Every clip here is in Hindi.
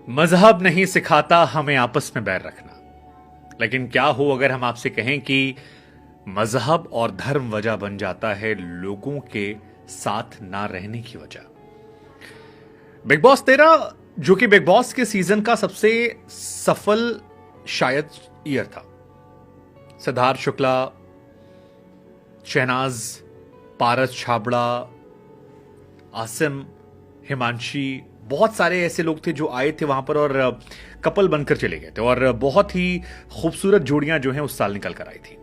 मजहब नहीं सिखाता हमें आपस में बैर रखना। लेकिन क्या हो अगर हम आपसे कहें कि मजहब और धर्म वजह बन जाता है लोगों के साथ ना रहने की वजह। बिग बॉस 13 जो कि बिग बॉस के सीजन का सबसे सफल शायद ईयर था। सिद्धार्थ शुक्ला, शहनाज, पारस छाबड़ा, आसिम, हिमांशी, बहुत सारे ऐसे लोग थे जो आए थे वहां पर और कपल बनकर चले गए थे और बहुत ही खूबसूरत जोड़ियां जो हैं उस साल निकल कर आई थी।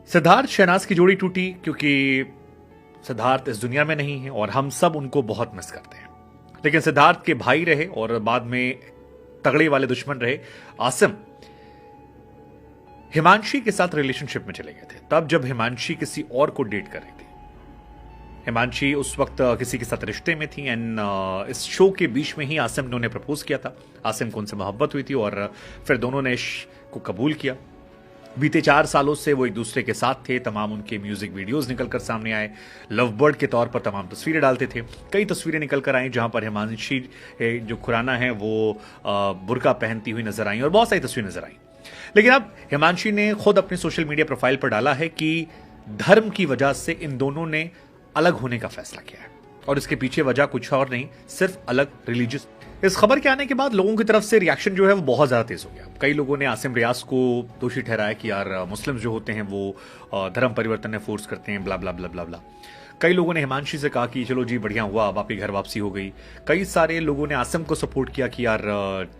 सिद्धार्थ शहनाज की जोड़ी टूटी क्योंकि सिद्धार्थ इस दुनिया में नहीं है और हम सब उनको बहुत मिस करते हैं। लेकिन सिद्धार्थ के भाई रहे और बाद में तगड़े वाले दुश्मन रहे आसिम। हिमांशी के साथ रिलेशनशिप में चले गए थे तब जब हिमांशी किसी और को डेट कर रही थी। हिमांशी उस वक्त किसी के साथ रिश्ते में थी एंड इस शो के बीच में ही आसिम ने उन्हें प्रपोज किया था। आसिम को उनसे मोहब्बत हुई थी और फिर दोनों ने इसको कबूल किया। बीते 4 सालों से वो एक दूसरे के साथ थे। तमाम उनके म्यूजिक वीडियोस निकलकर सामने आए। लव बर्ड के तौर पर तमाम तस्वीरें डालते थे। कई तस्वीरें निकल कर आई जहां पर हिमांशी जो खुराना है वो बुर्का पहनती हुई नजर आई और बहुत सारी तस्वीरें नजर आई। लेकिन अब हिमांशी ने खुद अपने सोशल मीडिया प्रोफाइल पर डाला है कि धर्म की वजह से इन दोनों ने अलग होने का फैसला किया है और इसके पीछे वजह कुछ और नहीं, सिर्फ अलग रिलीजियस। इस खबर के आने के बाद लोगों की तरफ से रिएक्शन जो है वो बहुत ज्यादा तेज हो गया। कई लोगों ने आसिम रियाज को दोषी ठहराया कि यार मुस्लिम्स जो होते हैं वो धर्म परिवर्तन में फोर्स करते हैं, ब्ला ब्ला ब्ला ब्ला ब्ला। कई लोगों ने हिमांशी से कहा कि चलो जी बढ़िया हुआ, अब आपकी घर वापसी हो गई। कई सारे लोगों ने आसिम को सपोर्ट किया कि यार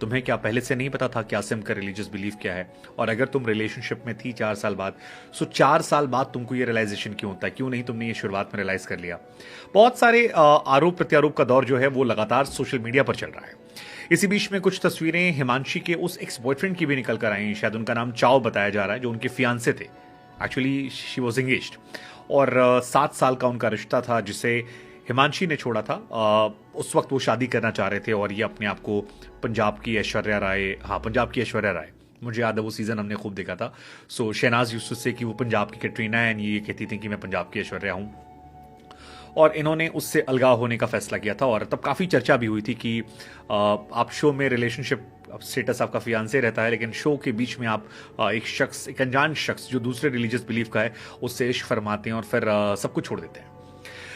तुम्हें क्या पहले से नहीं पता था कि आसिम का रिलीजियस बिलीफ क्या है, और अगर तुम रिलेशनशिप में थी 4 साल बाद, सो 4 साल बाद तुमको ये रियलाइजेशन क्यों होता है, क्यों नहीं तुमने ये शुरुआत में रियलाइज कर लिया। बहुत सारे आरोप प्रत्यारोप का दौर जो है वो लगातार सोशल मीडिया पर चल रहा है। इसी बीच में कुछ तस्वीरें हिमांशी के उस एक्स बॉयफ्रेंड की भी निकल कर आई। शायद उनका नाम चाव बताया जा रहा है, जो उनके फियांसे थे। एक्चुअली शी वॉज एंगेज्ड और 7 साल का उनका रिश्ता था जिसे हिमांशी ने छोड़ा था। उस वक्त वो शादी करना चाह रहे थे और ये अपने आप को पंजाब की ऐश्वर्या राय, मुझे याद है वो सीजन हमने खूब देखा था। सो शहनाज यूसुफ से कि वो पंजाब की कैटरीना है, ये कहती थी कि मैं पंजाब की ऐश्वर्या हूं, और इन्होंने उससे अलगाव होने का फैसला किया था। और तब काफ़ी चर्चा भी हुई थी कि आप शो में रिलेशनशिप स्टेटस आपका फियांसे रहता है, लेकिन शो के बीच में आप एक अनजान शख्स जो दूसरे रिलीजियस बिलीफ का है उससे इश्क फरमाते हैं और फिर सब कुछ छोड़ देते हैं।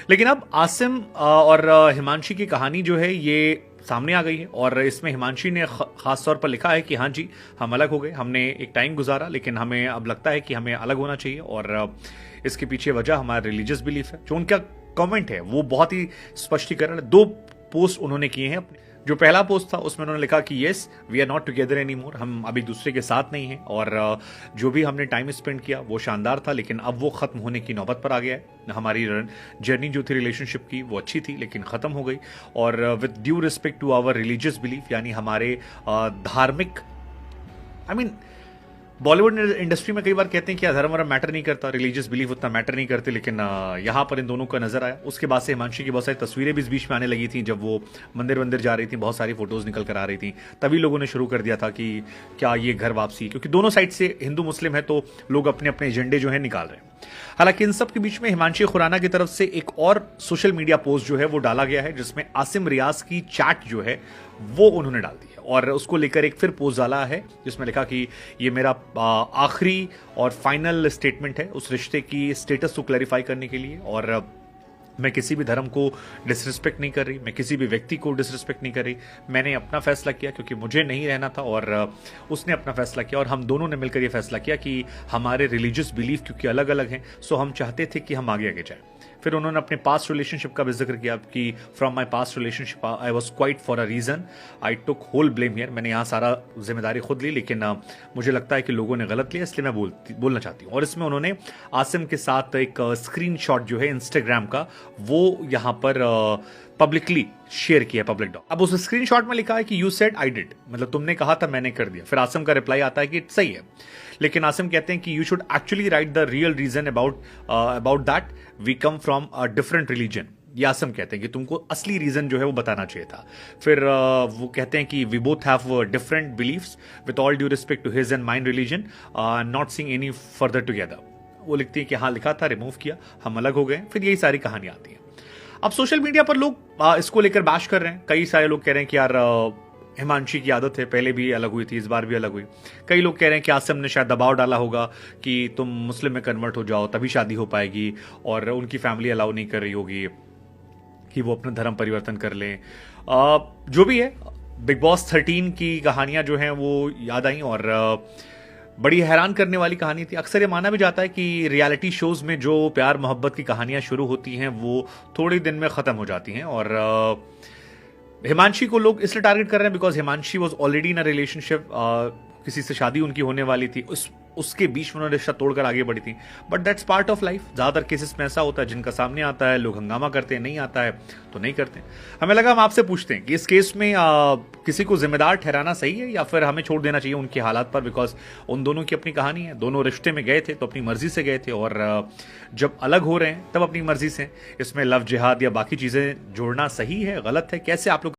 लेकिन अब आसिम और हिमांशी की कहानी जो है ये सामने आ गई है और इसमें हिमांशी ने खास तौर पर लिखा है कि हाँ जी, हम अलग हो गए, हमने एक टाइम गुजारा, लेकिन हमें अब लगता है कि हमें अलग होना चाहिए और इसके पीछे वजह हमारा रिलीजियस बिलीफ है। जो उनका कमेंट है वो बहुत ही स्पष्टीकरण, 2 पोस्ट उन्होंने किए हैं। जो पहला पोस्ट था उसमें उन्होंने लिखा कि yes we are not together any more, हम अब एक दूसरे के साथ नहीं हैं और जो भी हमने टाइम स्पेंड किया वो शानदार था, लेकिन अब वो खत्म होने की नौबत पर आ गया है। हमारी जर्नी जो थी रिलेशनशिप की वो अच्छी थी लेकिन खत्म हो गई, और with due respect to our religious belief, यानी हमारे धार्मिक बॉलीवुड इंडस्ट्री में कई बार कहते हैं कि धर्म वरम मैटर नहीं करता, रिलीजियस बिलीफ उतना मैटर नहीं करते, लेकिन यहाँ पर इन दोनों का नजर आया। उसके बाद से हिमांशी की बहुत सारी तस्वीरें भी इस बीच में आने लगी थी। जब वो मंदिर जा रही थी, बहुत सारी फोटोज निकल कर आ रही थी, तभी लोगों ने शुरू कर दिया था कि क्या ये घर वापसी, क्योंकि दोनों साइड से हिंदू मुस्लिम है तो लोग अपने अपने एजेंडे जो है निकाल रहे हैं। हालांकि इन सब के बीच में हिमांशी खुराना की तरफ से एक और सोशल मीडिया पोस्ट जो है वो डाला गया है, जिसमें आसिम रियाज की चैट जो है वो उन्होंने डाल दी है और उसको लेकर एक फिर पोस्ट डाला है जिसमें लिखा कि ये मेरा आखिरी और फाइनल स्टेटमेंट है उस रिश्ते की स्टेटस को क्लैरिफाई करने के लिए, और मैं किसी भी धर्म को डिसरिस्पेक्ट नहीं कर रही, मैं किसी भी व्यक्ति को डिसरिस्पेक्ट नहीं कर रही। मैंने अपना फैसला किया क्योंकि मुझे नहीं रहना था और उसने अपना फैसला किया और हम दोनों ने मिलकर यह फैसला किया कि हमारे रिलीजियस बिलीफ क्योंकि अलग अलग हैं, सो हम चाहते थे कि हम आगे जाएं। फिर उन्होंने अपने पास्ट रिलेशनशिप का भी जिक्र किया कि from my past relationship I was quiet for a reason, I took whole blame here, मैंने यहाँ सारा जिम्मेदारी खुद ली, लेकिन मुझे लगता है कि लोगों ने गलत लिया, इसलिए मैं बोलना चाहती हूँ। और इसमें उन्होंने आसिम के साथ एक स्क्रीनशॉट जो है इंस्टाग्राम का वो यहाँ पर पब्लिकली शेयर किया, पब्लिक डॉट। अब उस स्क्रीनशॉट में लिखा है कि यू सेड आई डिड, मतलब तुमने कहा था मैंने कर दिया। फिर आसिम का रिप्लाई आता है कि सही है, लेकिन आसिम कहते हैं कि you should actually write the real reason about that we come from a different religion. ये आसिम कहते हैं कि तुमको असली रीजन जो है वो बताना चाहिए था। फिर वो कहते हैं कि we both have different believes with all due respect to his and mine religion, not seeing any further together. वो लिखती है कि हाँ लिखा था, रिमूव किया, हम अलग हो गए। फिर यही सारी कहानी आती है। अब सोशल मीडिया पर लोग इसको लेकर बाश कर रहे हैं। कई सारे लोग कह रहे हैं कि यार हिमांशी की आदत है, पहले भी अलग हुई थी, इस बार भी अलग हुई। कई लोग कह रहे हैं कि आसिम ने शायद दबाव डाला होगा कि तुम मुस्लिम में कन्वर्ट हो जाओ तभी शादी हो पाएगी, और उनकी फैमिली अलाउ नहीं कर रही होगी कि वो अपना धर्म परिवर्तन कर लें। जो भी है, बिग बॉस 13 की कहानियां जो हैं वो याद आई, और बड़ी हैरान करने वाली कहानी थी। अक्सर ये माना भी जाता है कि रियलिटी शोज में जो प्यार मोहब्बत की कहानियां शुरू होती हैं वो थोड़े दिन में खत्म हो जाती हैं, और हिमांशी को लोग इसलिए टारगेट कर रहे हैं because Himanshi was already in a relationship, किसी से शादी उनकी होने वाली थी, उसके बीच में उन्होंने रिश्ता तोड़कर आगे बढ़ी थी। But that's part of life. ज्यादातर केसेस में ऐसा होता है, जिनका सामने आता है लोग हंगामा करते हैं, नहीं आता है तो नहीं करते। हमें लगा हम आपसे पूछते हैं कि इस केस में किसी को जिम्मेदार ठहराना सही है या फिर हमें छोड़ देना चाहिए उनके हालात पर, बिकॉज उन दोनों की अपनी कहानी है। दोनों रिश्ते में गए थे तो अपनी मर्जी से गए थे, और जब अलग हो रहे हैं तब अपनी मर्जी से। इसमें लव जिहाद या बाकी चीजें जोड़ना सही है, गलत है? कैसे आप लोग